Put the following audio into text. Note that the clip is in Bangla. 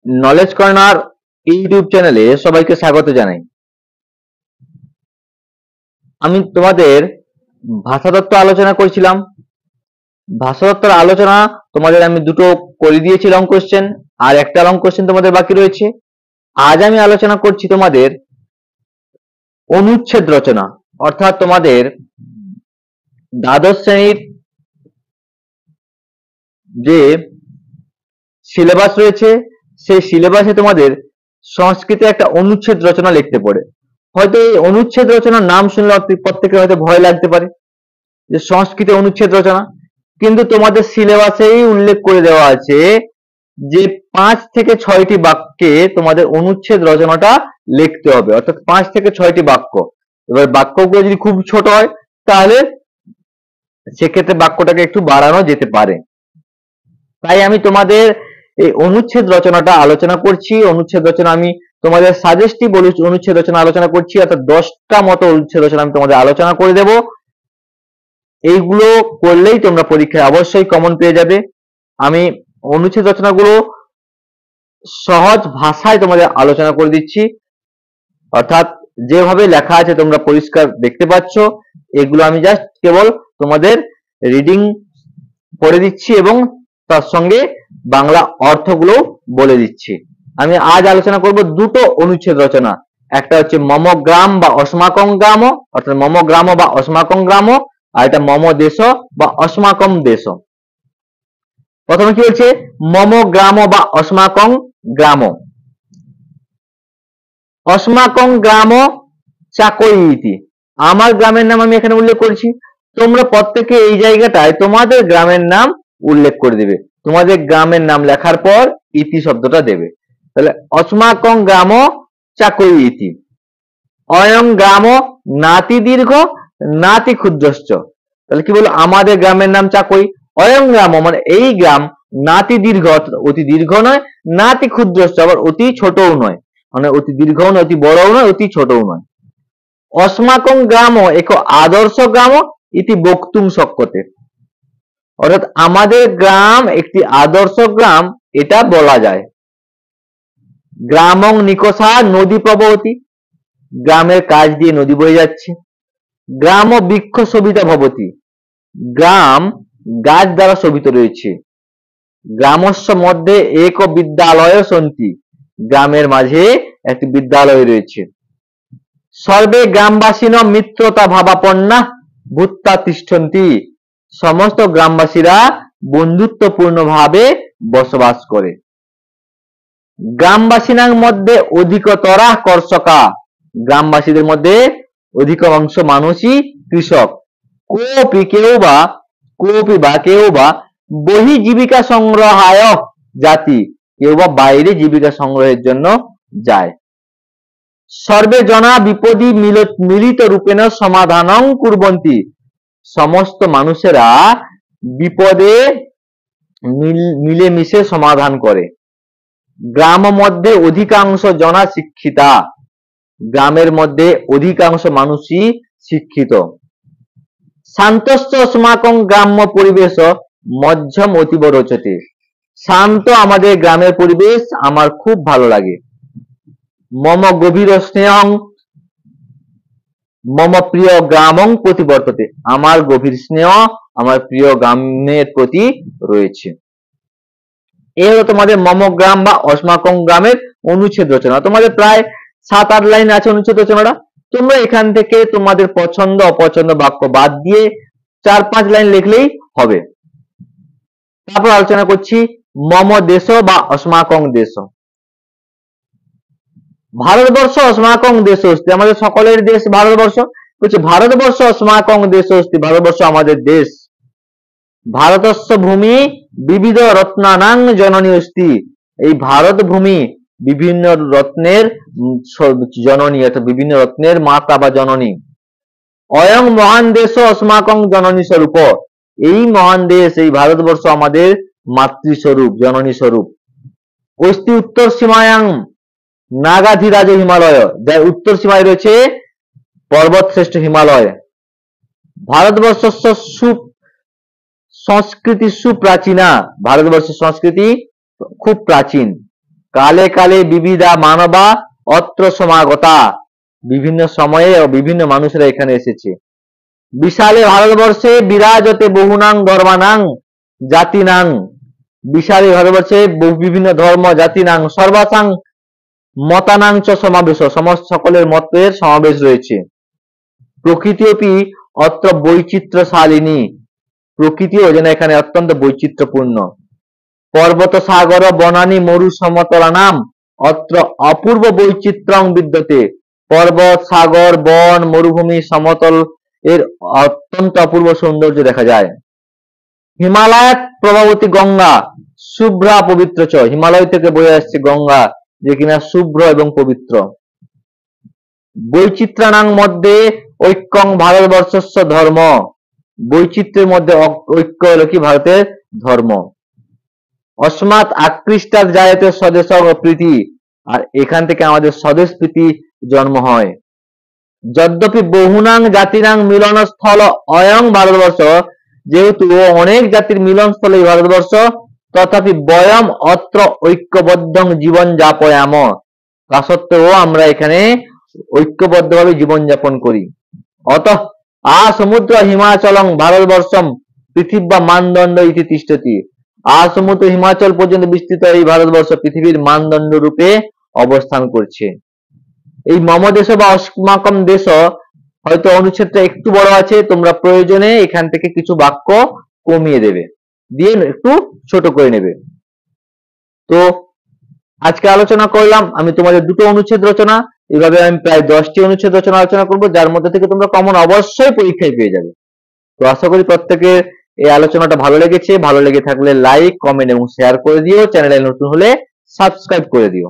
নলেজ কর্নার ইউটিউব চ্যানেলে সবাইকে স্বাগত জানাই। আমি তোমাদের ভাষাতত্ত্ব আলোচনা করছিলাম। ভাষাতত্ত্বের আলোচনা তোমাদের আমি দুটো করে দিয়েছি লং কোশ্চেন, আর একটা লং কোশ্চেন তোমাদের বাকি রয়েছে। আজ আমি আলোচনা করছি তোমাদের অনুচ্ছেদ রচনা, অর্থাৎ তোমাদের দ্বাদশ শ্রেণীর যে সিলেবাস রয়েছে সেই সিলেবাসে তোমাদের সংস্কৃতে একটা অনুচ্ছেদ রচনা লিখতে পড়ে। হয়তো এই অনুচ্ছেদ রচনার নাম শুনলে প্রত্যেকের হয়তো ভয় লাগতে পারে যে সংস্কৃতে অনুচ্ছেদ রচনা, কিন্তু তোমাদের সিলেবাসেই উল্লেখ করে দেওয়া আছে যে 5 থেকে 6টি বাক্যে তোমাদের অনুচ্ছেদ রচনাটা লিখতে হবে, অর্থাৎ 5 থেকে 6টি বাক্য। এবার বাক্যগুলো যদি খুব ছোট হয় তাহলে সেক্ষেত্রে বাক্যটাকে একটু বাড়ানো যেতে পারে। তাই আমি তোমাদের এই অনুচ্ছেদ রচনাটা আলোচনা করছি। অনুচ্ছেদ রচনা আমি তোমাদের সাজেস্টিভ অনুচ্ছেদ রচনা আলোচনা করছি, অর্থাৎ 10টা মতো অনুচ্ছেদ রচনা আমি তোমাদের আলোচনা করে দেব। এইগুলো করলেই তোমরা পরীক্ষায় অবশ্যই কমন পেয়ে যাবে। আমি অনুচ্ছেদ রচনাগুলো সহজ ভাষায় তোমাদের আলোচনা করে দিচ্ছি, অর্থাৎ যেভাবে লেখা আছে তোমরা পরিষ্কার দেখতে পাচ্ছ। এগুলো আমি জাস্ট কেবল তোমাদের রিডিং পড়ে দিচ্ছি এবং তার সঙ্গে বাংলা অর্থগুলো বলে দিচ্ছি। আমি আজ আলোচনা করব দুটো অনুচ্ছেদ রচনা। একটা হচ্ছে মম গ্রাম বা অস্মাকং গ্রাম, অর্থাৎ মম গ্রাম বা অস্মাকং গ্রাম, আর এটা মম দেশ বা অস্মাকম দেশ। প্রথমে কি হচ্ছে মম গ্রাম বা অস্মাকং গ্রাম। অস্মাকং গ্রাম চাকই ইতি, আমার গ্রামের নাম আমি এখানে উল্লেখ করছি। তোমরা প্রত্যেকে এই জায়গাটায় তোমাদের গ্রামের নাম উল্লেখ করে দেবে। তোমাদের গ্রামের নাম লেখার পর ইতি শব্দটা দেবে। তাহলে অস্মাকং গ্রাম চাকই ইতি। অয়ং গ্রাম নাতি দীর্ঘ নাতি ক্ষুদ্রশ্চ। তাহলে কি বলবো, আমাদের গ্রামের নাম চাকই। অয়ং গ্রাম মানে এই গ্রাম, নাতি দীর্ঘ অর্থাৎ অতি দীর্ঘ নয়, নাতি ক্ষুদ্রশ্চ আবার অতি ছোটও নয়, মানে অতি দীর্ঘও নয়, অতি বড়ও নয়, অতি ছোটও নয়। অস্মাকং গ্রাম এক আদর্শ গ্রাম ইতি বক্তুং শক্যতে, অর্থাৎ আমাদের গ্রাম একটি আদর্শ গ্রাম এটা বলা যায়। গ্রামং নিকষা নদী প্রবহতি, গ্রামের কাছ দিয়ে নদী বয়ে যাচ্ছে। গ্রাম বৃক্ষ শোভিতা ভবতি, গ্রাম গাছ দ্বারা শোভিত রয়েছে। গ্রামস্য মধ্যে এক বিদ্যালয় সন্তি, গ্রামের মাঝে একটি বিদ্যালয় রয়েছে। সর্বে গ্রামবাসীন মিত্রতা ভাবাপন্না ভূত্তা তিষ্ঠন্তি, সমস্ত গ্রামবাসীরা বন্ধুত্বপূর্ণ ভাবে বসবাস করে। গ্রামবাসীনার মধ্যে অধিকতরা কর্ষকা, গ্রামবাসীদের মধ্যে অধিকাংশ মানুষই কৃষক। কোপি কেউ বা বহি জীবিকা সংগ্রহায় জাতি, কেউ বা বাইরে জীবিকা সংগ্রহের জন্য যায়। সর্বে জনা বিপদী মিলিত রূপেণ সমাধানং কুর্বন্তি, সমস্ত মানুষেরা বিপদে মিলেমিশে সমাধান করে। গ্রাম মধ্যে অধিকাংশ জনা শিক্ষিতা, গ্রামের মধ্যে অধিকাংশ মানুষই শিক্ষিত। শান্তস্য অস্মাকং গ্রাম্য পরিবেশ মধ্যম অতীব রোচতে, শান্ত আমাদের গ্রামের পরিবেশ আমার খুব ভালো লাগে। মম গভীর স্নেহং মম প্রিয় গ্রামং প্রতিবর্ততে, আমার গভীর স্নেহ আমার প্রিয় গ্রামের প্রতি রয়েছে। এই হলো তোমাদের মম গ্রাম বা অস্মাকং গ্রামের অনুচ্ছেদ রচনা। তোমাদের প্রায় 7-8 লাইন আছে অনুচ্ছেদ রচনাটা। তোমরা এখান থেকে তোমাদের পছন্দ অপছন্দ বাক্য বাদ দিয়ে 4-5 লাইন লিখলেই হবে। তারপর আলোচনা করছি মম দেশ বা অস্মাকং দেশ। ভারতবর্ষ অস্মাকং দেশ অস্তি, আমাদের সকলের দেশ ভারতবর্ষ। বলছে ভারতবর্ষ অস্মাকং দেশ অস্তি, ভারতবর্ষ আমাদের দেশ। ভারতস্য ভূমি বিবিধ রত্নানাং জননী অস্তি, এই ভারত ভূমি বিভিন্ন রত্নের জননী, অর্থাৎ বিভিন্ন রত্নের মাতা বা জননী। অয়ং মহান দেশ অস্মাকং জননী স্বরূপ, এই মহান দেশ এই ভারতবর্ষ আমাদের মাতৃস্বরূপ জননী স্বরূপ। অস্তি উত্তর সীমায়াং নাগাধিরাজ হিমালয়, যার উত্তর সীমায় রয়েছে পর্বত শ্রেষ্ঠ হিমালয়। ভারতবর্ষ সংস্কৃতি সুপ্রাচীনা, ভারতবর্ষের সংস্কৃতি খুব প্রাচীন। কালে কালে বিবিধা মানবা অত্র সমাগতা, বিভিন্ন সময়ে ও বিভিন্ন মানুষেরা এখানে এসেছে। বিশালে ভারতবর্ষে বিরাজতে বহুনাং ধর্মানাং জাতিনাং, বিশালে ভারতবর্ষে বিভিন্ন ধর্ম জাতিনাং সর্বাসাং মতানাং চ সমাবেশ, সমস্ত সকলের মতের সমাবেশ রয়েছে। প্রকৃতিওপি অত্র বৈচিত্র্যশালিনী, প্রকৃতিও যেন এখানে অত্যন্ত বৈচিত্র্যপূর্ণ। পর্বত সাগর বনানী মরু সমতলানাম অত্র অপূর্ব বৈচিত্র্যং বিদ্যতে, পর্বত সাগর বন মরুভূমি সমতল এর অত্যন্ত অপূর্ব সৌন্দর্য দেখা যায়। হিমালয়াত প্রভাবতী গঙ্গা শুভ্রা পবিত্র চ, হিমালয় থেকে বয়ে আসছে গঙ্গা যে কিনা শুভ্র এবং পবিত্র। বৈচিত্র্যানাং মধ্যে ঐক্যং ভারতবর্ষস্য ধর্ম, বৈচিত্র্যের মধ্যে ঐক্য হলো কি ভারতের ধর্ম। অস্মাৎ আকৃষ্টাৎ জায়তে স্বদেশ প্রীতি, আর এখান থেকে আমাদের স্বদেশ প্রীতি জন্ম হয়। যদ্যপি বহুনাং জাতিনাং মিলনস্থল অয়ং ভারতবর্ষ, যেহেতু অনেক জাতির মিলনস্থল এই ভারতবর্ষ, তথাপি বয়ম অত্র ঐক্যবদ্ধং জীবন যাপয়াম, তা সত্ত্বেও আমরা এখানে ঐক্যবদ্ধভাবে জীবন যাপন করি। অতঃ সমুদ্র হিমাচলং ভারতবর্ষম পৃথিবী মানদণ্ড ইতি তিষ্ঠতি, সমুদ্র হিমাচল পর্যন্ত বিস্তৃত এই ভারতবর্ষ পৃথিবীর মানদণ্ড রূপে অবস্থান করছে। এই মম দেশ বা অস্মাকম দেশ, হয়তো অনুচ্ছেদটা একটু বড় আছে, তোমরা প্রয়োজনে এখান থেকে কিছু বাক্য কমিয়ে দেবে, দিয়ে একটু ছোট করে নেবে। তো আজকে আলোচনা করলাম আমি তোমাদের দুটো অনুচ্ছেদ রচনা, এইভাবে আমি প্রায় 10টি অনুচ্ছেদ রচনা আলোচনা করব, যার মধ্যে থেকে তোমরা কমন অবশ্যই পরীক্ষায় পেয়ে যাবে। তো আশা করি প্রত্যেকের এই আলোচনাটা ভালো লেগেছে। ভালো লেগে থাকলে লাইক কমেন্ট এবং শেয়ার করে দিও, চ্যানেলে নতুন হলে সাবস্ক্রাইব করে দিও।